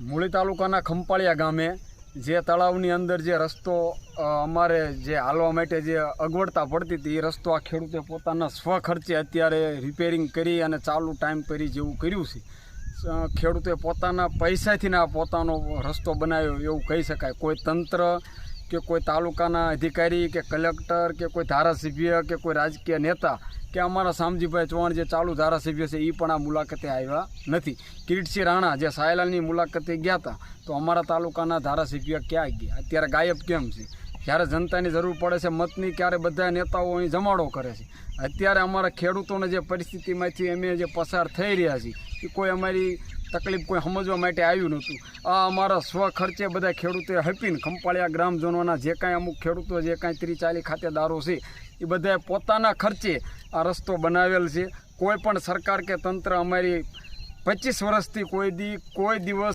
મૂળી તાલુકાના ખંપાળિયા ગામે જે તળાવની અંદર જે રસ્તો અમારે જે હાલવા માટે જે અગવડતા પડતી હતી એ રસ્તો આ ખેડૂતે પોતાના સ્વખર્ચે અત્યારે રિપેરિંગ કરી અને ચાલુ ટાઈમ કરી જેવું કર્યું છે. ખેડૂતે પોતાના પૈસાથી આ પોતાનો રસ્તો બનાવ્યો એવું કહી શકાય. કોઈ તંત્ર કે કોઈ તાલુકાના અધિકારી કે કલેક્ટર કે કોઈ ધારાસભ્ય કે કોઈ રાજકીય નેતા કે અમારા શામજીભાઈ ચૌહાણ જે ચાલુ ધારાસભ્ય છે એ પણ આ મુલાકાતે આવ્યા નથી. કિરીટસિંહ રાણા જે સાયલાની મુલાકાતે ગયા હતા તો અમારા તાલુકાના ધારાસભ્ય ક્યાં ગયા, અત્યારે ગાયબ કેમ છે? જ્યારે જનતાની જરૂર પડે છે મતની ત્યારે બધા નેતાઓ અહીં જમાડો કરે છે. અત્યારે અમારા ખેડૂતોને જે પરિસ્થિતિમાંથી અમે જે પસાર થઈ રહ્યા છીએ એ કોઈ અમારી તકલીફ કોઈ સમજવા માટે આવ્યું નહોતું. આ અમારા સ્વખર્ચે બધા ખેડૂતોએ હપીને ખંપાળિયા ગ્રામજનોના જે કાંઈ અમુક ખેડૂતો જે કાંઈ 30-40 ખાતેદારો છે એ બધાએ પોતાના ખર્ચે આ રસ્તો બનાવેલ છે. કોઈ પણ સરકાર કે તંત્ર અમારી 25 વર્ષથી કોઈ દિવસ